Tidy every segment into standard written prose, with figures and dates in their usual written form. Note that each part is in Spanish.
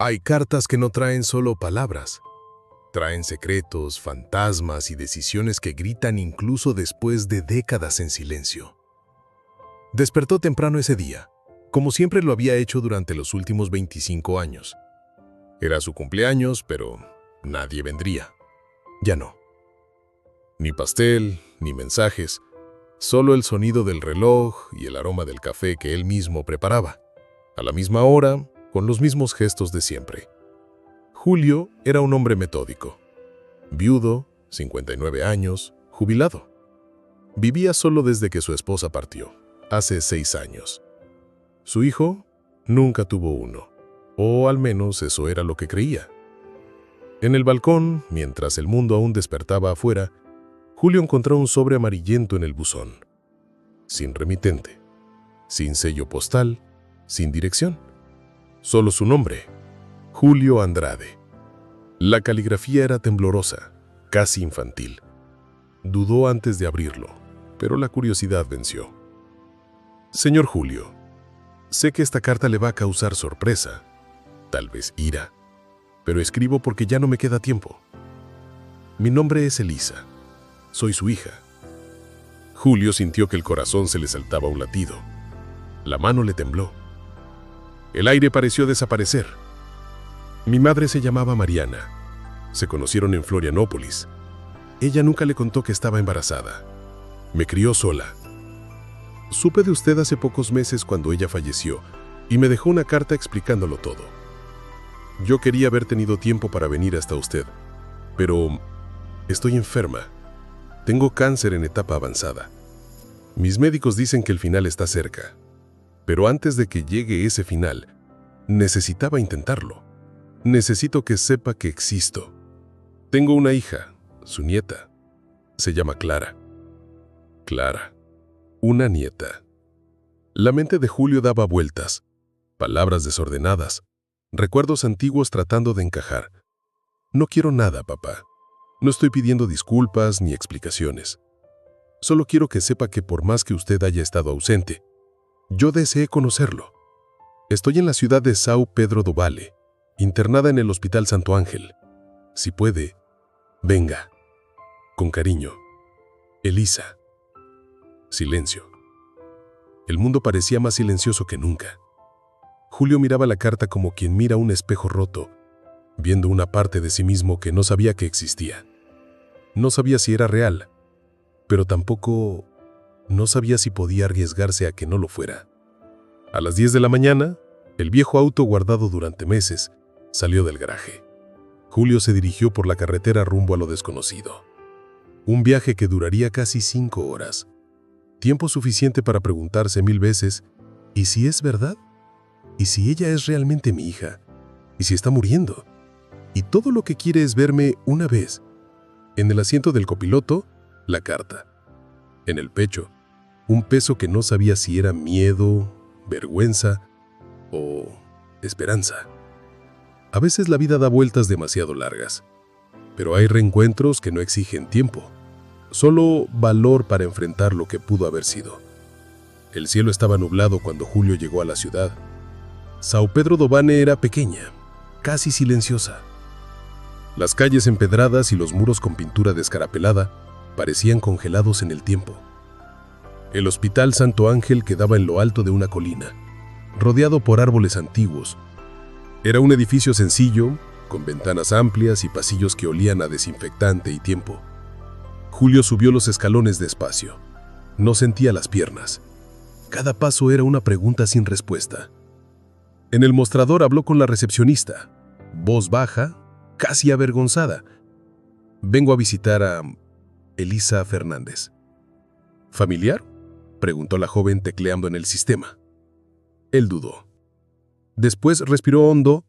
Hay cartas que no traen solo palabras. Traen secretos, fantasmas y decisiones que gritan incluso después de décadas en silencio. Despertó temprano ese día, como siempre lo había hecho durante los últimos 25 años. Era su cumpleaños, pero nadie vendría. Ya no. Ni pastel, ni mensajes, solo el sonido del reloj y el aroma del café que él mismo preparaba. A la misma hora, con los mismos gestos de siempre. Julio era un hombre metódico. Viudo, 59 años, jubilado. Vivía solo desde que su esposa partió, hace 6 años. Su hijo nunca tuvo uno, o al menos eso era lo que creía. En el balcón, mientras el mundo aún despertaba afuera, Julio encontró un sobre amarillento en el buzón. Sin remitente, sin sello postal, sin dirección. Solo su nombre, Julio Andrade. La caligrafía era temblorosa, casi infantil. Dudó antes de abrirlo, pero la curiosidad venció. Señor Julio, sé que esta carta le va a causar sorpresa, tal vez ira, pero escribo porque ya no me queda tiempo. Mi nombre es Elisa. Soy su hija. Julio sintió que el corazón se le saltaba un latido. La mano le tembló. El aire pareció desaparecer. Mi madre se llamaba Mariana. Se conocieron en Florianópolis. Ella nunca le contó que estaba embarazada. Me crió sola. Supe de usted hace pocos meses cuando ella falleció y me dejó una carta explicándolo todo. Yo quería haber tenido tiempo para venir hasta usted, pero estoy enferma. Tengo cáncer en etapa avanzada. Mis médicos dicen que el final está cerca, pero antes de que llegue ese final, necesitaba intentarlo. Necesito que sepa que existo. Tengo una hija, su nieta. Se llama Clara. Clara, una nieta. La mente de Julio daba vueltas, palabras desordenadas, recuerdos antiguos tratando de encajar. No quiero nada, papá. No estoy pidiendo disculpas ni explicaciones. Solo quiero que sepa que por más que usted haya estado ausente, yo deseé conocerlo. Estoy en la ciudad de São Pedro do Vale, internada en el Hospital Santo Ángel. Si puede, venga. Con cariño. Elisa. Silencio. El mundo parecía más silencioso que nunca. Julio miraba la carta como quien mira un espejo roto, viendo una parte de sí mismo que no sabía que existía. No sabía si era real, pero tampoco no sabía si podía arriesgarse a que no lo fuera. A las 10 de la mañana, el viejo auto guardado durante meses salió del garaje. Julio se dirigió por la carretera rumbo a lo desconocido. Un viaje que duraría casi 5 horas. Tiempo suficiente para preguntarse 1000 veces, ¿y si es verdad? ¿Y si ella es realmente mi hija? ¿Y si está muriendo? Y todo lo que quiere es verme una vez. En el asiento del copiloto, la carta. En el pecho, un peso que no sabía si era miedo, vergüenza o esperanza. A veces la vida da vueltas demasiado largas, pero hay reencuentros que no exigen tiempo, solo valor para enfrentar lo que pudo haber sido. El cielo estaba nublado cuando Julio llegó a la ciudad. São Pedro do Vale era pequeña, casi silenciosa. Las calles empedradas y los muros con pintura descarapelada parecían congelados en el tiempo. El Hospital Santo Ángel quedaba en lo alto de una colina, rodeado por árboles antiguos. Era un edificio sencillo, con ventanas amplias y pasillos que olían a desinfectante y tiempo. Julio subió los escalones despacio. No sentía las piernas. Cada paso era una pregunta sin respuesta. En el mostrador habló con la recepcionista, voz baja, casi avergonzada. Vengo a visitar a Elisa Fernández. ¿Familiar?, preguntó la joven tecleando en el sistema. Él dudó. Después respiró hondo.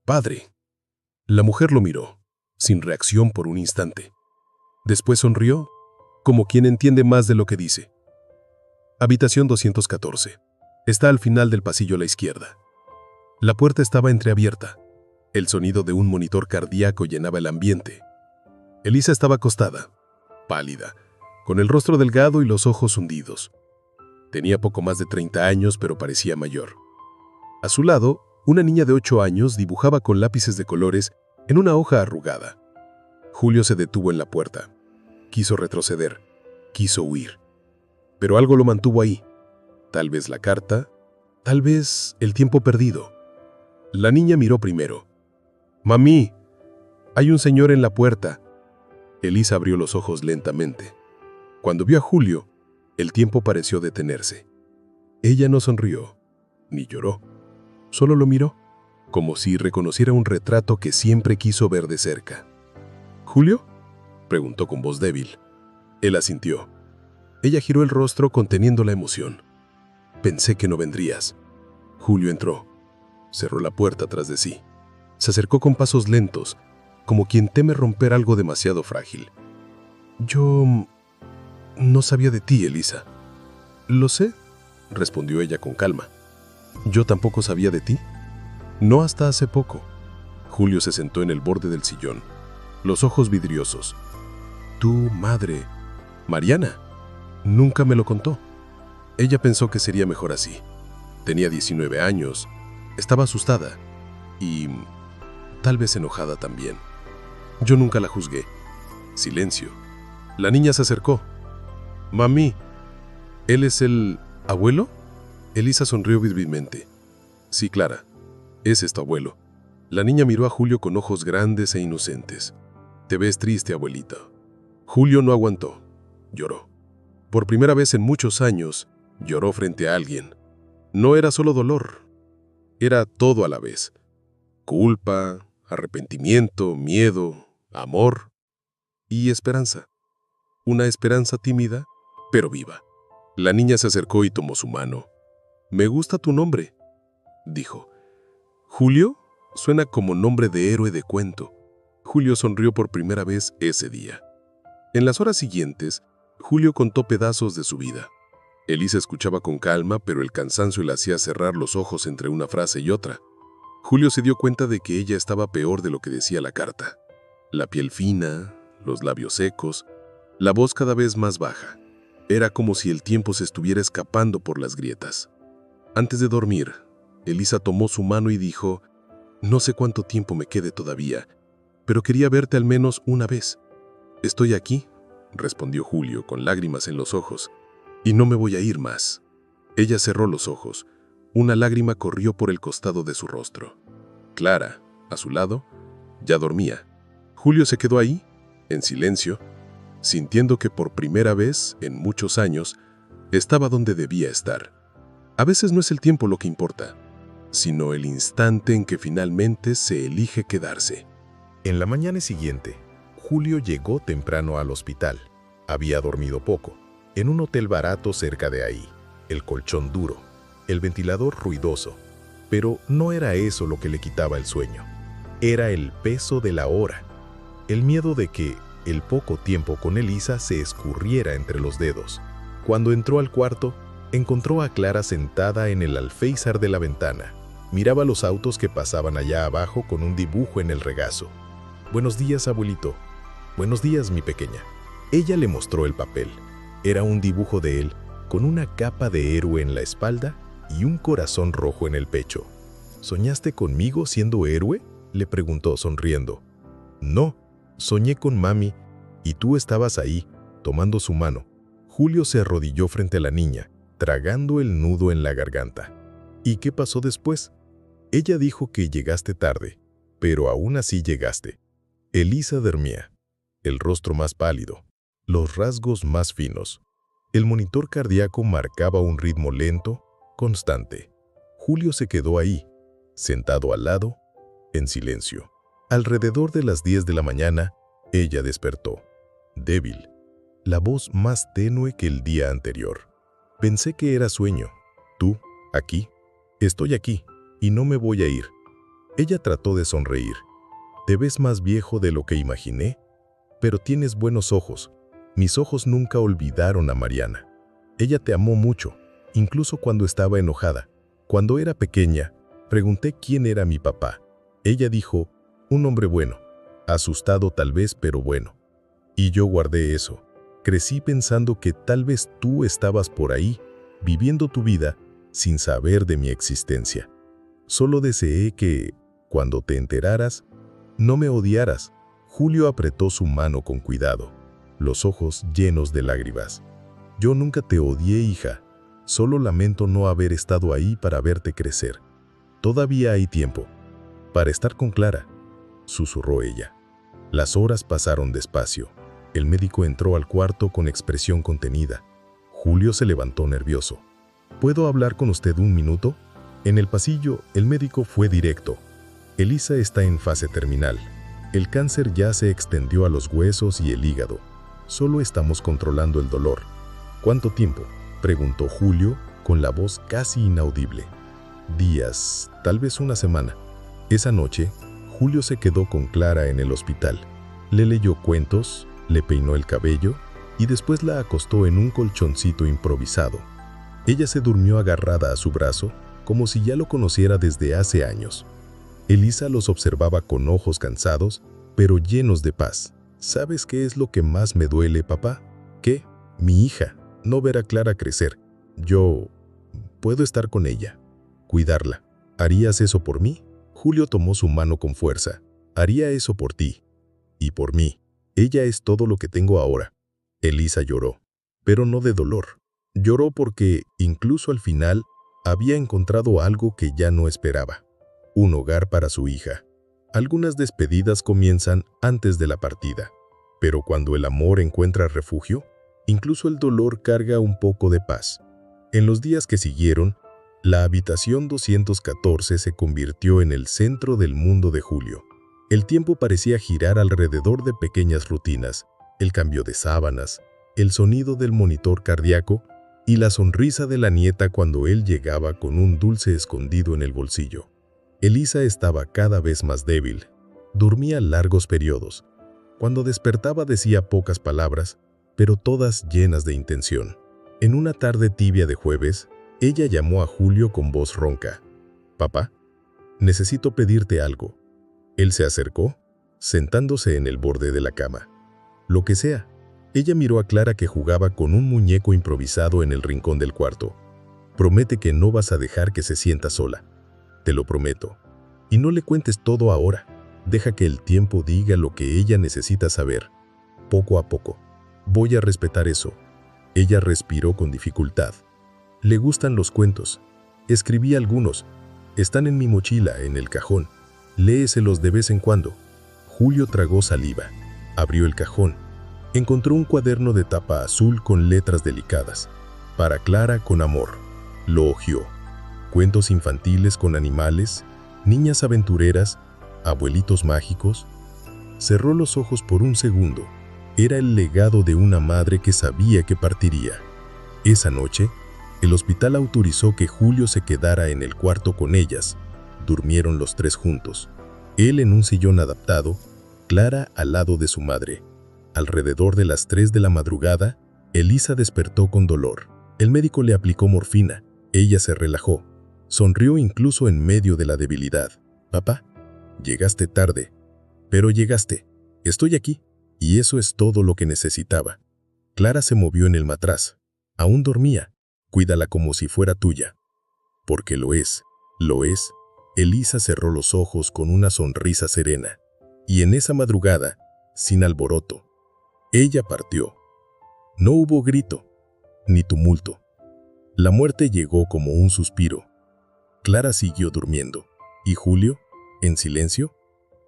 Padre. La mujer lo miró, sin reacción por un instante. Después sonrió, como quien entiende más de lo que dice. Habitación 214. Está al final del pasillo a la izquierda. La puerta estaba entreabierta. El sonido de un monitor cardíaco llenaba el ambiente. Elisa estaba acostada, pálida, con el rostro delgado y los ojos hundidos. Tenía poco más de 30 años, pero parecía mayor. A su lado, Una niña de 8 años dibujaba con lápices de colores en una hoja arrugada. Julio se detuvo en la puerta. Quiso retroceder, quiso huir. Pero algo lo mantuvo ahí. Tal vez la carta, tal vez el tiempo perdido. La niña miró primero. «Mami, hay un señor en la puerta». Elisa abrió los ojos lentamente. Cuando vio a Julio, el tiempo pareció detenerse. Ella no sonrió, ni lloró. Solo lo miró, como si reconociera un retrato que siempre quiso ver de cerca. «¿Julio?», preguntó con voz débil. Él asintió. Ella giró el rostro conteniendo la emoción. «Pensé que no vendrías». Julio entró. Cerró la puerta tras de sí. Se acercó con pasos lentos, como quien teme romper algo demasiado frágil. «Yo no sabía de ti, Elisa». «Lo sé», respondió ella con calma. «¿Yo tampoco sabía de ti?» «No hasta hace poco». Julio se sentó en el borde del sillón, los ojos vidriosos. «Tu madre, Mariana, nunca me lo contó». Ella pensó que sería mejor así. Tenía 19 años, estaba asustada y tal vez enojada también. Yo nunca la juzgué. Silencio. La niña se acercó. «Mami, ¿él es el abuelo?» Elisa sonrió virbilmente. «Sí, Clara, ese es tu abuelo». La niña miró a Julio con ojos grandes e inocentes. «Te ves triste, abuelita». Julio no aguantó. Lloró. Por primera vez en muchos años, lloró frente a alguien. No era solo dolor. Era todo a la vez. Culpa, arrepentimiento, miedo, amor y esperanza. Una esperanza tímida, pero viva. La niña se acercó y tomó su mano. «Me gusta tu nombre», dijo. «Julio suena como nombre de héroe de cuento». Julio sonrió por primera vez ese día. En las horas siguientes, Julio contó pedazos de su vida. Elisa escuchaba con calma, pero el cansancio le hacía cerrar los ojos entre una frase y otra. Julio se dio cuenta de que ella estaba peor de lo que decía la carta. La piel fina, los labios secos, la voz cada vez más baja. Era como si el tiempo se estuviera escapando por las grietas. Antes de dormir, Elisa tomó su mano y dijo: «No sé cuánto tiempo me quede todavía, pero quería verte al menos una vez». «Estoy aquí», respondió Julio con lágrimas en los ojos, «y no me voy a ir más». Ella cerró los ojos. Una lágrima corrió por el costado de su rostro. Clara, a su lado, ya dormía. Julio se quedó ahí, en silencio, sintiendo que por primera vez en muchos años estaba donde debía estar. A veces no es el tiempo lo que importa, sino el instante en que finalmente se elige quedarse. En la mañana siguiente, Julio llegó temprano al hospital. Había dormido poco, en un hotel barato cerca de ahí. El colchón duro, el ventilador ruidoso. Pero no era eso lo que le quitaba el sueño. Era el peso de la hora. El miedo de que el poco tiempo con Elisa se escurriera entre los dedos. Cuando entró al cuarto, encontró a Clara sentada en el alféizar de la ventana. Miraba los autos que pasaban allá abajo con un dibujo en el regazo. «Buenos días, abuelito». «Buenos días, mi pequeña». Ella le mostró el papel. Era un dibujo de él, con una capa de héroe en la espalda y un corazón rojo en el pecho. «¿Soñaste conmigo siendo héroe?», le preguntó sonriendo. «No, soñé con mami y tú estabas ahí, tomando su mano». Julio se arrodilló frente a la niña, tragando el nudo en la garganta. «¿Y qué pasó después?». «Ella dijo que llegaste tarde, pero aún así llegaste». Elisa dormía, el rostro más pálido, los rasgos más finos. El monitor cardíaco marcaba un ritmo lento, constante. Julio se quedó ahí, sentado al lado, en silencio. Alrededor de las 10 de la mañana, ella despertó, débil, la voz más tenue que el día anterior. «Pensé que era sueño. Tú, aquí. Estoy aquí, y no me voy a ir». Ella trató de sonreír. «Te ves más viejo de lo que imaginé, pero tienes buenos ojos. Mis ojos nunca olvidaron a Mariana. Ella te amó mucho, incluso cuando estaba enojada. Cuando era pequeña, pregunté quién era mi papá. Ella dijo, un hombre bueno, asustado tal vez, pero bueno. Y yo guardé eso. Crecí pensando que tal vez tú estabas por ahí, viviendo tu vida sin saber de mi existencia. Solo deseé que, cuando te enteraras, no me odiaras. Julio apretó su mano con cuidado, los ojos llenos de lágrimas. Yo nunca te odié, hija. Solo lamento no haber estado ahí para verte crecer. Todavía hay tiempo para estar con Clara, susurró ella. Las horas pasaron despacio. El médico entró al cuarto con expresión contenida. Julio se levantó nervioso. ¿Puedo hablar con usted un minuto? En el pasillo, el médico fue directo. Elisa está en fase terminal. El cáncer ya se extendió a los huesos y el hígado. Solo estamos controlando el dolor. ¿Cuánto tiempo?, preguntó Julio con la voz casi inaudible. Días, tal vez una semana. Esa noche, Julio se quedó con Clara en el hospital. Le leyó cuentos, le peinó el cabello y después la acostó en un colchoncito improvisado. Ella se durmió agarrada a su brazo, como si ya lo conociera desde hace años. Elisa los observaba con ojos cansados, pero llenos de paz. ¿Sabes qué es lo que más me duele, papá? ¿Qué? Mi hija. No ver a Clara crecer. Yo puedo estar con ella, cuidarla. ¿Harías eso por mí? Julio tomó su mano con fuerza. Haría eso por ti. Y por mí. Ella es todo lo que tengo ahora. Elisa lloró, pero no de dolor. Lloró porque, incluso al final, había encontrado algo que ya no esperaba. Un hogar para su hija. Algunas despedidas comienzan antes de la partida, pero cuando el amor encuentra refugio, incluso el dolor carga un poco de paz. En los días que siguieron, la habitación 214 se convirtió en el centro del mundo de Julio. El tiempo parecía girar alrededor de pequeñas rutinas, el cambio de sábanas, el sonido del monitor cardíaco y la sonrisa de la nieta cuando él llegaba con un dulce escondido en el bolsillo. Elisa estaba cada vez más débil. Dormía largos periodos. Cuando despertaba decía pocas palabras, pero todas llenas de intención. En una tarde tibia de jueves, ella llamó a Julio con voz ronca. «Papá, necesito pedirte algo». Él se acercó, sentándose en el borde de la cama. «Lo que sea». Ella miró a Clara que jugaba con un muñeco improvisado en el rincón del cuarto. «Promete que no vas a dejar que se sienta sola. Te lo prometo. Y no le cuentes todo ahora. Deja que el tiempo diga lo que ella necesita saber. Poco a poco. Voy a respetar eso». Ella respiró con dificultad. «Le gustan los cuentos. Escribí algunos. Están en mi mochila, en el cajón. Léeselos de vez en cuando». Julio tragó saliva. Abrió el cajón. Encontró un cuaderno de tapa azul con letras delicadas. «Para Clara con amor». Lo hojeó. Cuentos infantiles con animales, niñas aventureras, abuelitos mágicos. Cerró los ojos por un segundo. Era el legado de una madre que sabía que partiría. Esa noche, el hospital autorizó que Julio se quedara en el cuarto con ellas. Durmieron los tres juntos. Él en un sillón adaptado, Clara al lado de su madre. Alrededor de las 3 de la madrugada, Elisa despertó con dolor. El médico le aplicó morfina. Ella se relajó. Sonrió incluso en medio de la debilidad. «Papá, llegaste tarde, pero llegaste. Estoy aquí». Y eso es todo lo que necesitaba. Clara se movió en el matraz. Aún dormía. «Cuídala como si fuera tuya». «Porque lo es, lo es». Elisa cerró los ojos con una sonrisa serena. Y en esa madrugada, sin alboroto, ella partió. No hubo grito, ni tumulto. La muerte llegó como un suspiro. Clara siguió durmiendo, y Julio, en silencio,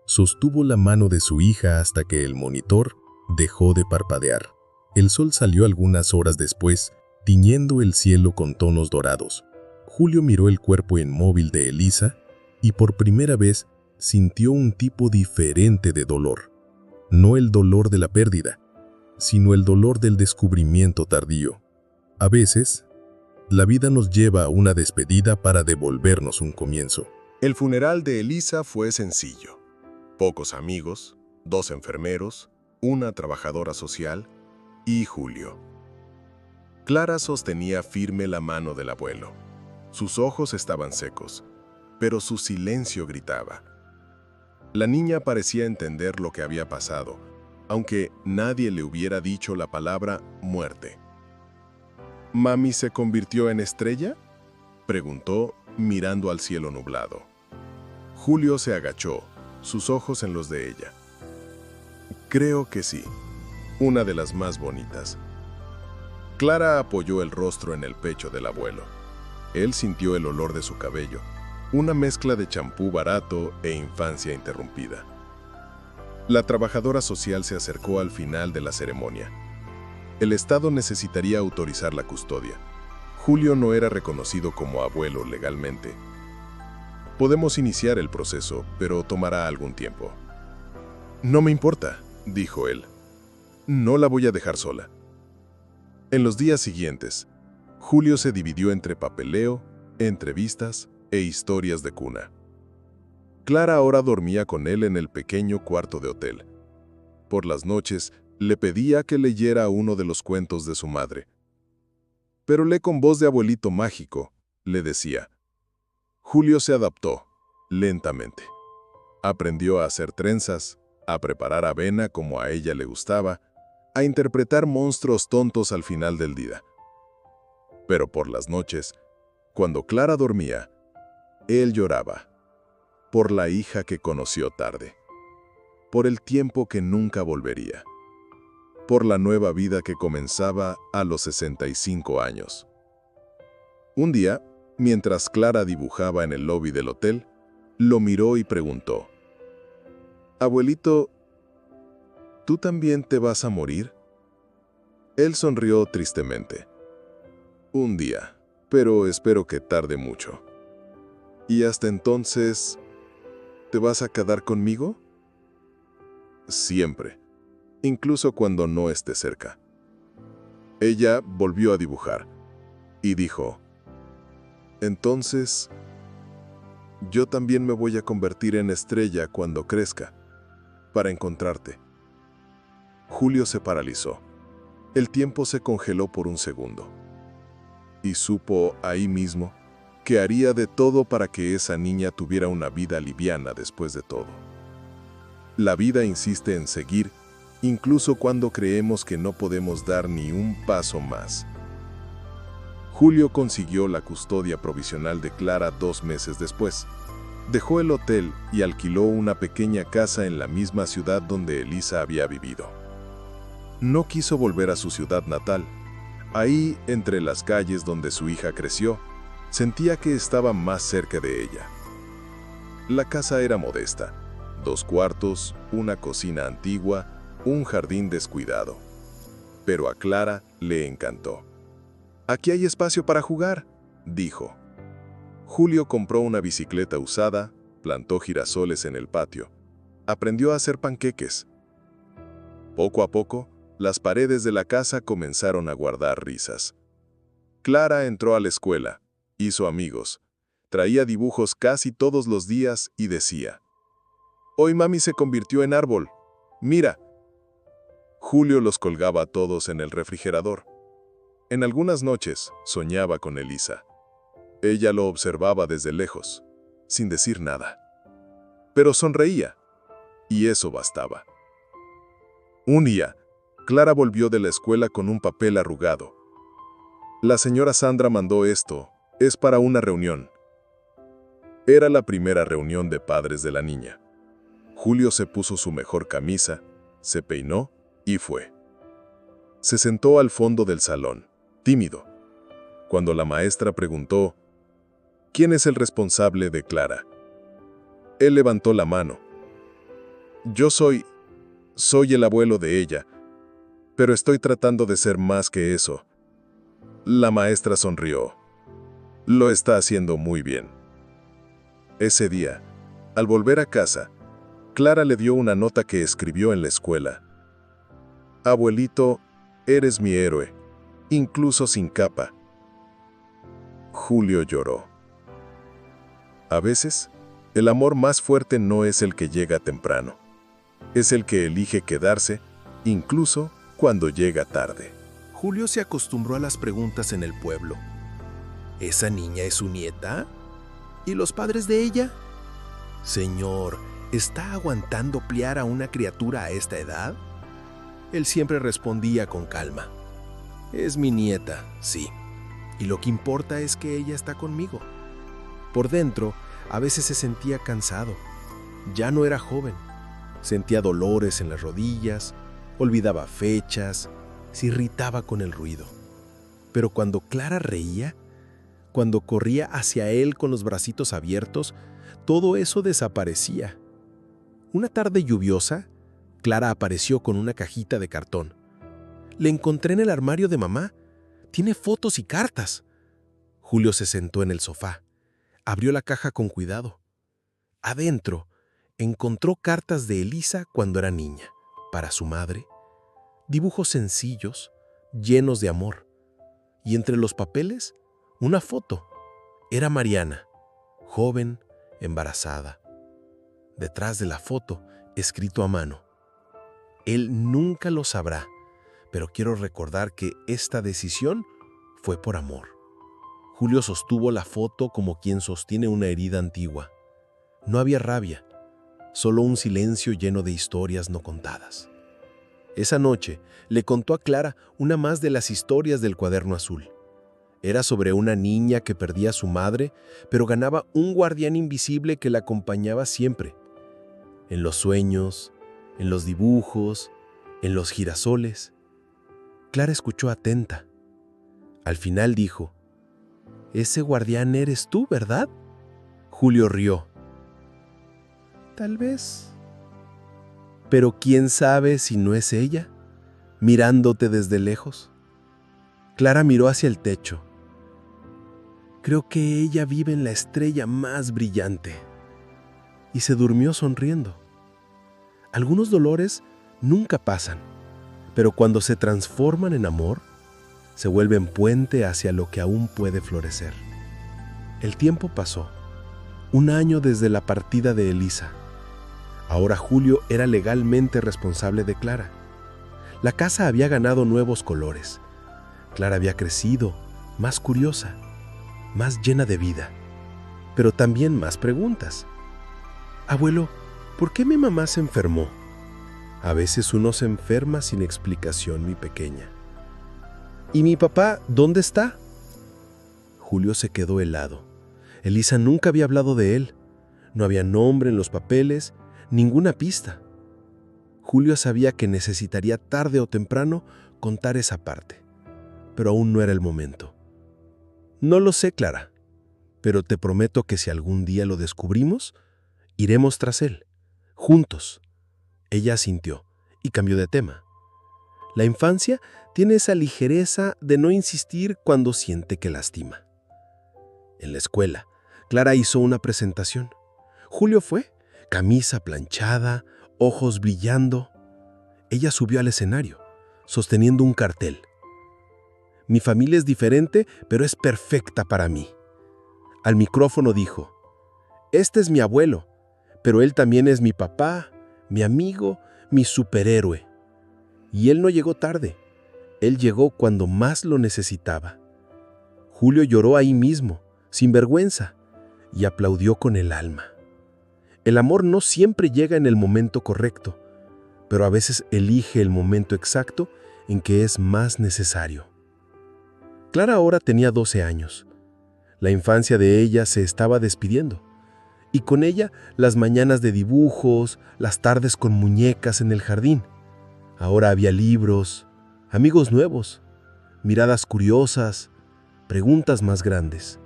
sostuvo la mano de su hija hasta que el monitor dejó de parpadear. El sol salió algunas horas después, tiñendo el cielo con tonos dorados. Julio miró el cuerpo inmóvil de Elisa y por primera vez sintió un tipo diferente de dolor. No el dolor de la pérdida, sino el dolor del descubrimiento tardío. A veces, la vida nos lleva a una despedida para devolvernos un comienzo. El funeral de Elisa fue sencillo. Pocos amigos, 2 enfermeros, una trabajadora social y Julio. Clara sostenía firme la mano del abuelo. Sus ojos estaban secos, pero su silencio gritaba. La niña parecía entender lo que había pasado, aunque nadie le hubiera dicho la palabra muerte. «¿Mami se convirtió en estrella?», preguntó mirando al cielo nublado. Julio se agachó, sus ojos en los de ella. Creo que sí, una de las más bonitas. Clara apoyó el rostro en el pecho del abuelo. Él sintió el olor de su cabello, una mezcla de champú barato e infancia interrumpida. La trabajadora social se acercó al final de la ceremonia. El Estado necesitaría autorizar la custodia. Julio no era reconocido como abuelo legalmente. Podemos iniciar el proceso, pero tomará algún tiempo. No me importa, dijo él. No la voy a dejar sola. En los días siguientes, Julio se dividió entre papeleo, entrevistas e historias de cuna. Clara ahora dormía con él en el pequeño cuarto de hotel. Por las noches, le pedía que leyera uno de los cuentos de su madre. Pero lee con voz de abuelito mágico, le decía. Julio se adaptó, lentamente. Aprendió a hacer trenzas, a preparar avena como a ella le gustaba, a interpretar monstruos tontos al final del día. Pero por las noches, cuando Clara dormía, él lloraba, por la hija que conoció tarde, por el tiempo que nunca volvería, por la nueva vida que comenzaba a los 65 años. Un día, mientras Clara dibujaba en el lobby del hotel, lo miró y preguntó, «Abuelito, ¿tú también te vas a morir?» Él sonrió tristemente. «Un día, pero espero que tarde mucho. ¿Y hasta entonces, te vas a quedar conmigo?» «Siempre, incluso cuando no esté cerca». Ella volvió a dibujar y dijo, «Entonces, yo también me voy a convertir en estrella cuando crezca, para encontrarte». Julio se paralizó. El tiempo se congeló por un segundo. Y supo ahí mismo que haría de todo para que esa niña tuviera una vida liviana después de todo. La vida insiste en seguir, incluso cuando creemos que no podemos dar ni un paso más. Julio consiguió la custodia provisional de Clara 2 meses después. Dejó el hotel y alquiló una pequeña casa en la misma ciudad donde Elisa había vivido. No quiso volver a su ciudad natal. Ahí, entre las calles donde su hija creció, sentía que estaba más cerca de ella. La casa era modesta: 2 cuartos, una cocina antigua, un jardín descuidado. Pero a Clara le encantó. «Aquí hay espacio para jugar», dijo. Julio compró una bicicleta usada, plantó girasoles en el patio, aprendió a hacer panqueques. Poco a poco, las paredes de la casa comenzaron a guardar risas. Clara entró a la escuela, hizo amigos, traía dibujos casi todos los días y decía, «Hoy mami se convirtió en árbol, mira». Julio los colgaba todos en el refrigerador. En algunas noches soñaba con Elisa. Ella lo observaba desde lejos, sin decir nada. Pero sonreía, y eso bastaba. Un día, Clara volvió de la escuela con un papel arrugado. «La señora Sandra mandó esto, es para una reunión». Era la primera reunión de padres de la niña. Julio se puso su mejor camisa, se peinó y fue. Se sentó al fondo del salón, tímido. Cuando la maestra preguntó, «¿Quién es el responsable de Clara?», él levantó la mano. «Yo soy el abuelo de ella, pero estoy tratando de ser más que eso». La maestra sonrió. «Lo está haciendo muy bien». Ese día, al volver a casa, Clara le dio una nota que escribió en la escuela. «Abuelito, eres mi héroe, incluso sin capa». Julio lloró. A veces, el amor más fuerte no es el que llega temprano. Es el que elige quedarse, incluso cuando llega tarde. Julio se acostumbró a las preguntas en el pueblo. ¿Esa niña es su nieta? ¿Y los padres de ella? Señor, ¿está aguantando pliar a una criatura a esta edad? Él siempre respondía con calma. Es mi nieta, sí. Y lo que importa es que ella está conmigo. Por dentro, A veces se sentía cansado. Ya no era joven. Sentía dolores en las rodillas, olvidaba fechas, se irritaba con el ruido. Pero cuando Clara reía, cuando corría hacia él con los bracitos abiertos, todo eso desaparecía. Una tarde lluviosa, Clara apareció con una cajita de cartón. «Le encontré en el armario de mamá. Tiene fotos y cartas». Julio se sentó en el sofá. Abrió la caja con cuidado. Adentro, encontró cartas de Elisa cuando era niña, para su madre. Dibujos sencillos, llenos de amor. Y entre los papeles, una foto. Era Mariana, joven, embarazada. Detrás de la foto, escrito a mano: «Él nunca lo sabrá, pero quiero recordar que esta decisión fue por amor». Julio sostuvo la foto como quien sostiene una herida antigua. No había rabia, solo un silencio lleno de historias no contadas. Esa noche le contó a Clara una más de las historias del Cuaderno Azul. Era sobre una niña que perdía a su madre, pero ganaba un guardián invisible que la acompañaba siempre. En los sueños, en los dibujos, en los girasoles. Clara escuchó atenta. Al final dijo: «Ese guardián eres tú, ¿verdad?». Julio rió. «Tal vez. Pero quién sabe si no es ella, mirándote desde lejos». Clara miró hacia el techo. «Creo que ella vive en la estrella más brillante». Y se durmió sonriendo. Algunos dolores nunca pasan, pero cuando se transforman en amor, se vuelven puente hacia lo que aún puede florecer. El tiempo pasó. 1 año desde la partida de Elisa. Ahora Julio era legalmente responsable de Clara. La casa había ganado nuevos colores. Clara había crecido, más curiosa, más llena de vida, pero también más preguntas. «Abuelo, ¿por qué mi mamá se enfermó?». «A veces uno se enferma sin explicación, mi pequeña». «¿Y mi papá dónde está?». Julio se quedó helado. Elisa nunca había hablado de él. No había nombre en los papeles, ninguna pista. Julio sabía que necesitaría tarde o temprano contar esa parte, pero aún no era el momento. «No lo sé, Clara, pero te prometo que si algún día lo descubrimos, iremos tras él, juntos». Ella asintió y cambió de tema. La infancia tiene esa ligereza de no insistir cuando siente que lastima. En la escuela, Clara hizo una presentación. Julio fue, camisa planchada, ojos brillando. Ella subió al escenario, sosteniendo un cartel. «Mi familia es diferente, pero es perfecta para mí». Al micrófono dijo: «Este es mi abuelo, pero él también es mi papá, mi amigo, mi superhéroe». Y él no llegó tarde. Él llegó cuando más lo necesitaba. Julio lloró ahí mismo, sin vergüenza, y aplaudió con el alma. El amor no siempre llega en el momento correcto, pero a veces elige el momento exacto en que es más necesario. Clara ahora tenía 12 años. La infancia de ella se estaba despidiendo, y con ella las mañanas de dibujos, las tardes con muñecas en el jardín. Ahora había libros, amigos nuevos, miradas curiosas, preguntas más grandes.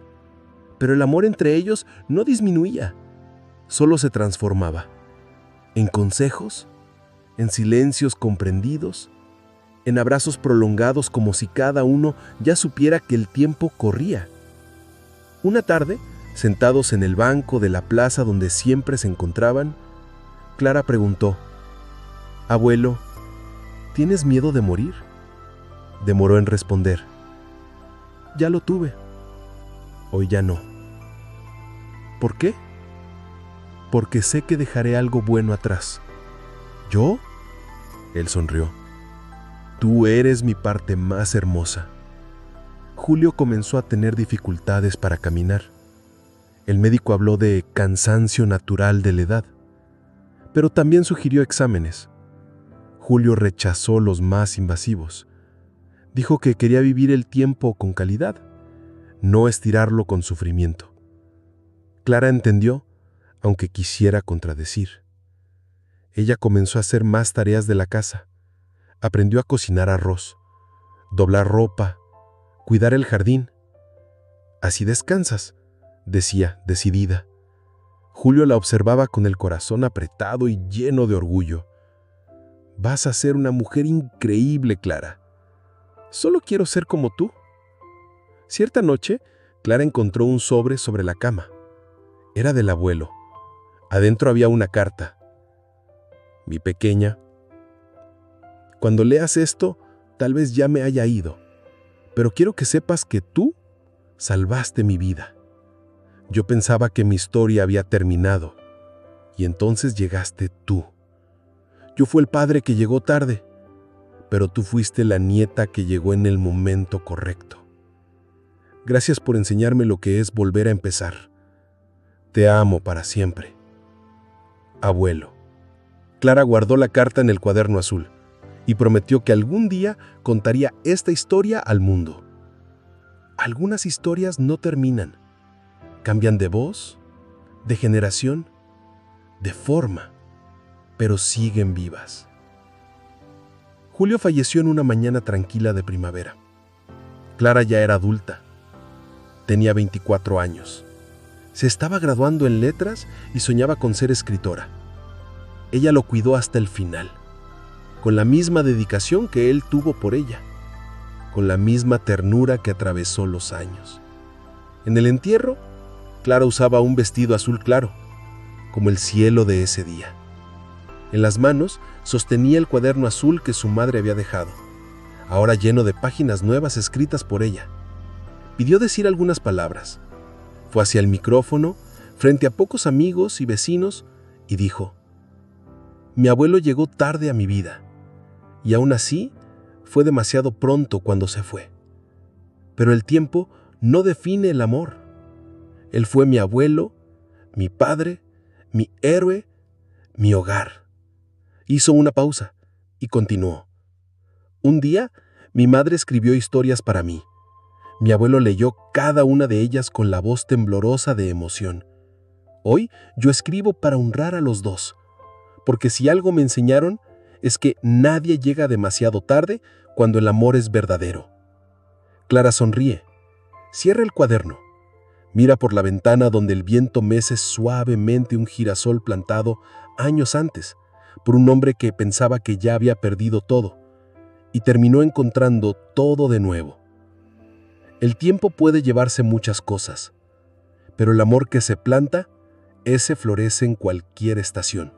Pero el amor entre ellos no disminuía, solo se transformaba. En consejos, en silencios comprendidos, en abrazos prolongados como si cada uno ya supiera que el tiempo corría. Una tarde, sentados en el banco de la plaza donde siempre se encontraban, Clara preguntó: «Abuelo, ¿tienes miedo de morir?». Demoró en responder: «Ya lo tuve. Hoy ya no». «¿Por qué?». «Porque sé que dejaré algo bueno atrás». «¿Yo?». Él sonrió. «Tú eres mi parte más hermosa». Julio comenzó a tener dificultades para caminar. El médico habló de cansancio natural de la edad, pero también sugirió exámenes. Julio rechazó los más invasivos. Dijo que quería vivir el tiempo con calidad, no estirarlo con sufrimiento. Clara entendió, aunque quisiera contradecir. Ella comenzó a hacer más tareas de la casa. Aprendió a cocinar arroz, doblar ropa, cuidar el jardín. «Así descansas», decía, decidida. Julio la observaba con el corazón apretado y lleno de orgullo. «Vas a ser una mujer increíble, Clara. Solo quiero ser como tú». Cierta noche, Clara encontró un sobre la cama. Era del abuelo. Adentro había una carta. «Mi pequeña, cuando leas esto, tal vez ya me haya ido, pero quiero que sepas que tú salvaste mi vida. Yo pensaba que mi historia había terminado, y entonces llegaste tú. Yo fui el padre que llegó tarde, pero tú fuiste la nieta que llegó en el momento correcto. Gracias por enseñarme lo que es volver a empezar. Te amo para siempre. Abuelo». Clara guardó la carta en el cuaderno azul y prometió que algún día contaría esta historia al mundo. Algunas historias no terminan. Cambian de voz, de generación, de forma, pero siguen vivas. Julio falleció en una mañana tranquila de primavera. Clara ya era adulta. Tenía 24 años. Se estaba graduando en letras y soñaba con ser escritora. Ella lo cuidó hasta el final, con la misma dedicación que él tuvo por ella, con la misma ternura que atravesó los años. En el entierro, Clara usaba un vestido azul claro, como el cielo de ese día. En las manos sostenía el cuaderno azul que su madre había dejado, ahora lleno de páginas nuevas escritas por ella. Pidió decir algunas palabras. Fue hacia el micrófono, frente a pocos amigos y vecinos, y dijo: «Mi abuelo llegó tarde a mi vida, y aún así fue demasiado pronto cuando se fue. Pero el tiempo no define el amor. Él fue mi abuelo, mi padre, mi héroe, mi hogar». Hizo una pausa y continuó: «Un día, mi madre escribió historias para mí. Mi abuelo leyó cada una de ellas con la voz temblorosa de emoción. Hoy yo escribo para honrar a los dos, porque si algo me enseñaron es que nadie llega demasiado tarde cuando el amor es verdadero». Clara sonríe. Cierra el cuaderno. Mira por la ventana donde el viento mece suavemente un girasol plantado años antes por un hombre que pensaba que ya había perdido todo y terminó encontrando todo de nuevo. El tiempo puede llevarse muchas cosas, pero el amor que se planta, ese florece en cualquier estación.